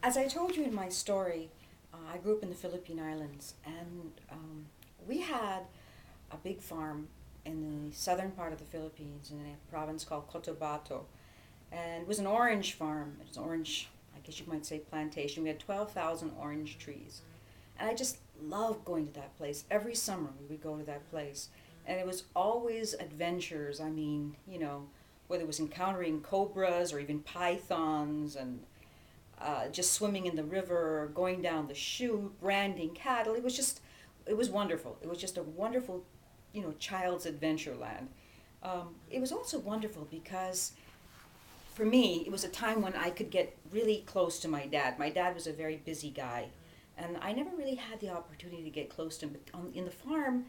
As I told you in my story, I grew up in the Philippine Islands, and we had a big farm in the southern part of the Philippines in a province called Cotabato. And it was an orange farm. It was an orange, I guess you might say, plantation. We had 12,000 orange trees. And I just loved going to that place. Every summer we would go to that place. And it was always adventures. I mean, whether it was encountering cobras or even pythons and just swimming in the river, or going down the chute, branding cattle. It was wonderful. It was just a wonderful, child's adventure land. It was also wonderful because for me, it was a time when I could get really close to my dad. My dad was a very busy guy, and I never really had the opportunity to get close to him. But in the farm,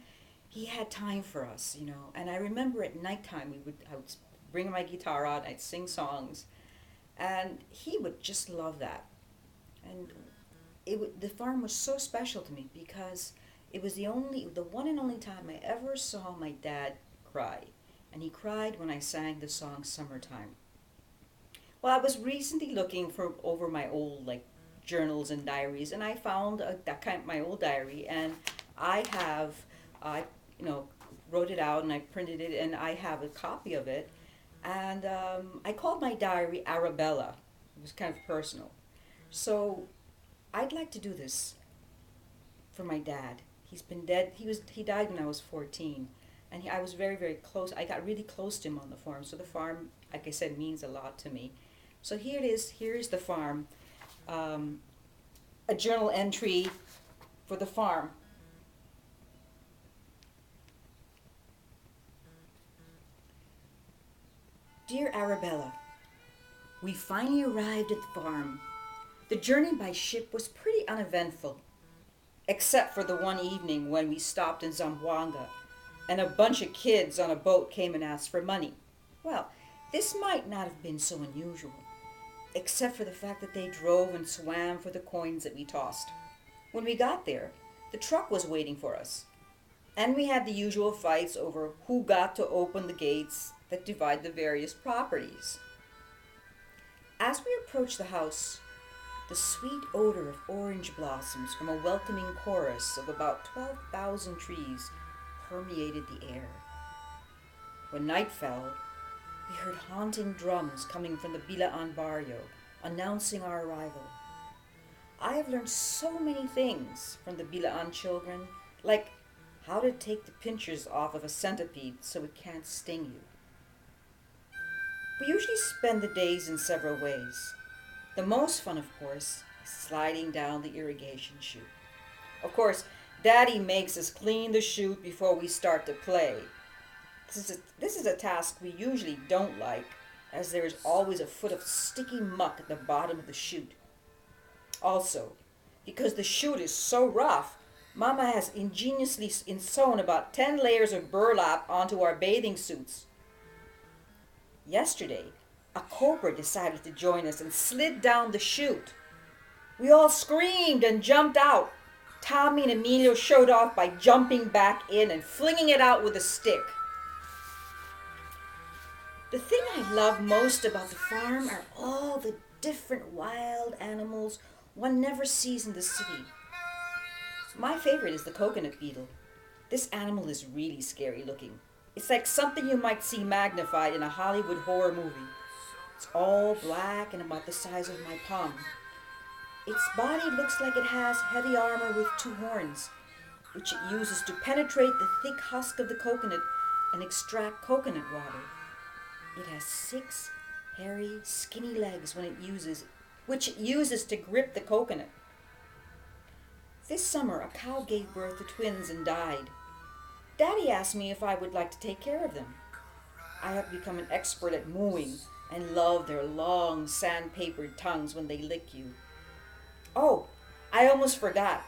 he had time for us. And I remember at nighttime, I would bring my guitar out, I'd sing songs, and he would just love that. And the farm was so special to me because it was the one and only time I ever saw my dad cry, and he cried when I sang the song "Summertime." Well, I was recently looking for over my old journals and diaries, and I found my old diary, and I wrote it out and I printed it, and I have a copy of it, and I called my diary Arabella. It was kind of personal, so I'd like to do this for my dad. He's been dead. He died when I was 14, and I was very, very close. I got really close to him on the farm. So the farm, like I said, means a lot to me. So here it is. Here is the farm. A journal entry for the farm. Dear Arabella, we finally arrived at the farm. The journey by ship was pretty uneventful, except for the one evening when we stopped in Zamboanga and a bunch of kids on a boat came and asked for money. Well, this might not have been so unusual, except for the fact that they drove and swam for the coins that we tossed. When we got there, the truck was waiting for us, and we had the usual fights over who got to open the gates that divide the various properties. As we approached the house, the sweet odor of orange blossoms from a welcoming chorus of about 12,000 trees permeated the air. When night fell, we heard haunting drums coming from the Bilaan barrio, announcing our arrival. I have learned so many things from the Bilaan children, like how to take the pinchers off of a centipede so it can't sting you. We usually spend the days in several ways. The most fun, of course, is sliding down the irrigation chute. Of course, Daddy makes us clean the chute before we start to play. This is a task we usually don't like, as there is always a foot of sticky muck at the bottom of the chute. Also, because the chute is so rough, Mama has ingeniously sewn about 10 layers of burlap onto our bathing suits. Yesterday, a cobra decided to join us and slid down the chute. We all screamed and jumped out. Tommy and Emilio showed off by jumping back in and flinging it out with a stick. The thing I love most about the farm are all the different wild animals one never sees in the city. My favorite is the coconut beetle. This animal is really scary looking. It's like something you might see magnified in a Hollywood horror movie. It's all black and about the size of my palm. Its body looks like it has heavy armor with 2 horns, which it uses to penetrate the thick husk of the coconut and extract coconut water. It has 6 hairy, skinny legs which it uses to grip the coconut. This summer, a cow gave birth to twins and died. Daddy asked me if I would like to take care of them. I have become an expert at mooing and love their long, sandpapered tongues when they lick you. Oh, I almost forgot.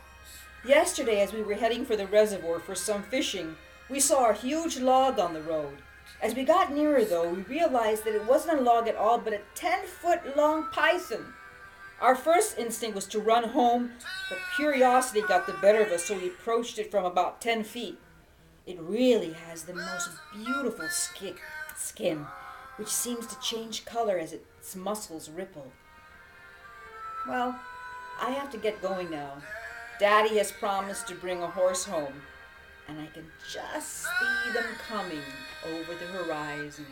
Yesterday, as we were heading for the reservoir for some fishing, we saw a huge log on the road. As we got nearer, though, we realized that it wasn't a log at all, but a 10-foot-long python. Our first instinct was to run home, but curiosity got the better of us, so we approached it from about 10 feet. It really has the most beautiful skin, which seems to change color as its muscles ripple. Well, I have to get going now. Daddy has promised to bring a horse home, and I can just see them coming over the horizon.